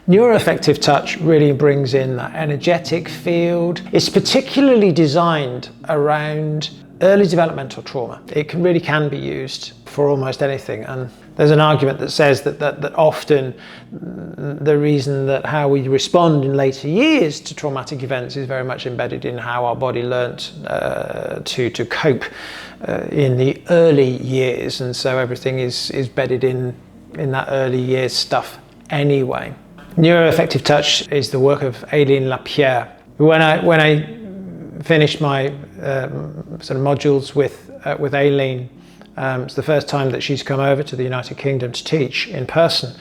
Neuroaffective touch really brings in that energetic field. It's particularly designed around early developmental trauma. It really can be used for almost anything, and there's an argument that says that often the reason that how we respond in later years to traumatic events is very much embedded in how our body learnt to cope in the early years, and so everything is bedded in that early years stuff anyway. Neuroaffective touch is the work of Aileen Lapierre. When I finished my sort of modules with Aileen, it's the first time that she's come over to the United Kingdom to teach in person.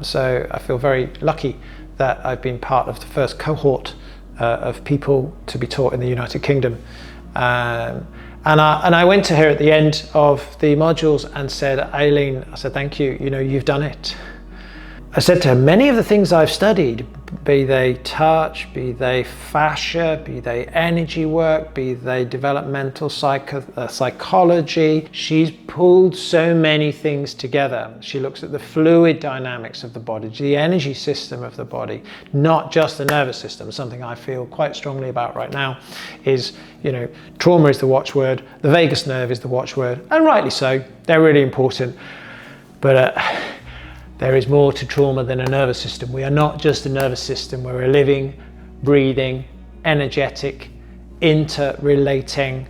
So I feel very lucky that I've been part of the first cohort of people to be taught in the United Kingdom. And I went to her at the end of the modules and said, Aileen, I said, thank you, you've done it. I said to her, many of the things I've studied, be they touch, be they fascia, be they energy work, be they developmental psychology, she's pulled so many things together. She looks at the fluid dynamics of the body, the energy system of the body, not just the nervous system. Something I feel quite strongly about right now is, trauma is the watchword, the vagus nerve is the watchword, and rightly so, they're really important. But there is more to trauma than a nervous system. We are not just a nervous system, we're a living, breathing, energetic, interrelating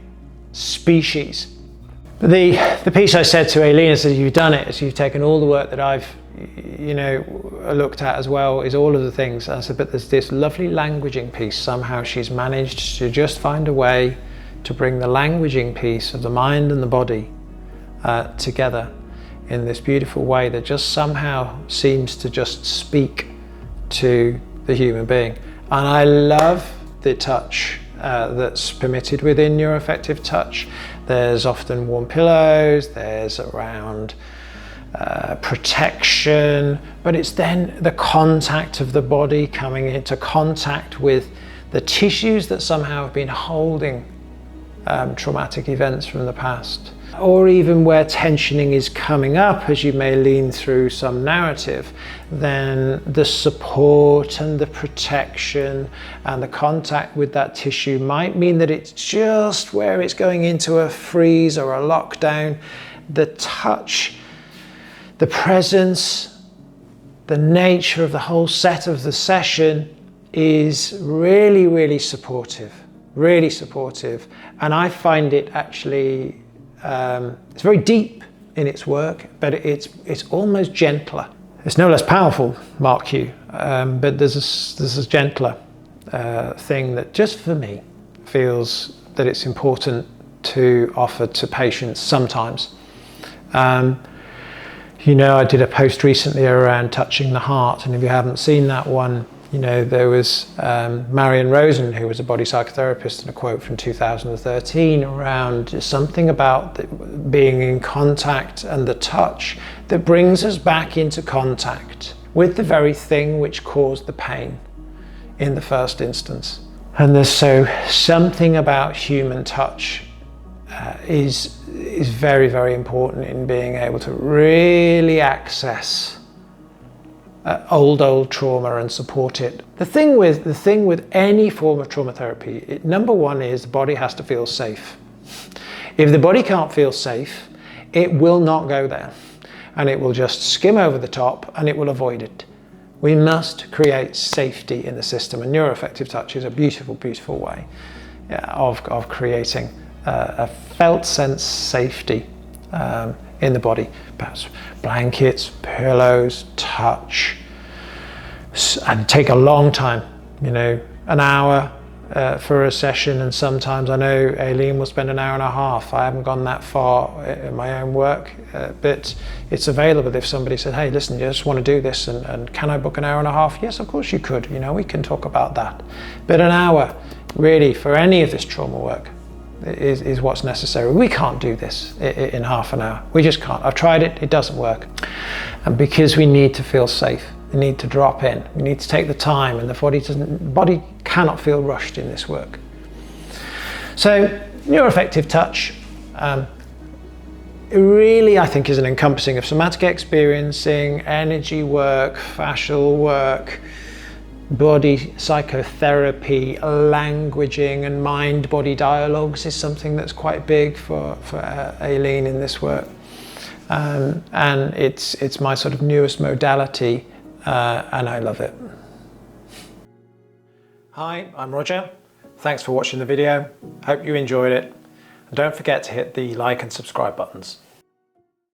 species. The piece I said to Aileen, I said, you've done it, so you've taken all the work that I've looked at as well, is all of the things. I said, but there's this lovely languaging piece. Somehow she's managed to just find a way to bring the languaging piece of the mind and the body together in this beautiful way that just somehow seems to just speak to the human being. And I love the touch that's permitted within neuroaffective touch. There's often warm pillows, there's around protection, but it's then the contact of the body coming into contact with the tissues that somehow have been holding traumatic events from the past. Or even where tensioning is coming up as you may lean through some narrative, then the support and the protection and the contact with that tissue might mean that it's just where it's going into a freeze or a lockdown. The touch, the presence, the nature of the whole set of the session is really, really supportive, and I find it actually it's very deep in its work, but it's almost gentler. It's no less powerful, mark you, but there's this gentler thing that just for me feels that it's important to offer to patients sometimes. I did a post recently around touching the heart, and if you haven't seen that one, there was Marion Rosen, who was a body psychotherapist, and a quote from 2013 around something about being in contact and the touch that brings us back into contact with the very thing which caused the pain in the first instance. And there's something about human touch is very, very important in being able to really access old trauma and support it. The thing with any form of trauma therapy, number one is the body has to feel safe. If the body can't feel safe, it will not go there, and it will just skim over the top and it will avoid it. We must create safety in the system, and neuroaffective touch is a beautiful, beautiful way of creating a felt sense safety in the body. Perhaps blankets, pillows, touch, and take a long time, an hour for a session, and sometimes I know Aileen will spend an hour and a half. I haven't gone that far in my own work, but it's available if somebody said, hey, listen, you just want to do this, and can I book an hour and a half? Yes, of course you could, we can talk about that. But an hour, really, for any of this trauma work, is what's necessary. We can't do this in half an hour. We just can't. I've tried it, it doesn't work. And because we need to feel safe, we need to drop in, we need to take the time, and the body cannot feel rushed in this work. So neuroaffective touch, it really, I think, is an encompassing of somatic experiencing, energy work, fascial work, body psychotherapy, languaging, and mind-body dialogues is something that's quite big for Aileen in this work. And it's my sort of newest modality, and I love it. Hi, I'm Roger. Thanks for watching the video. Hope you enjoyed it. And don't forget to hit the like and subscribe buttons.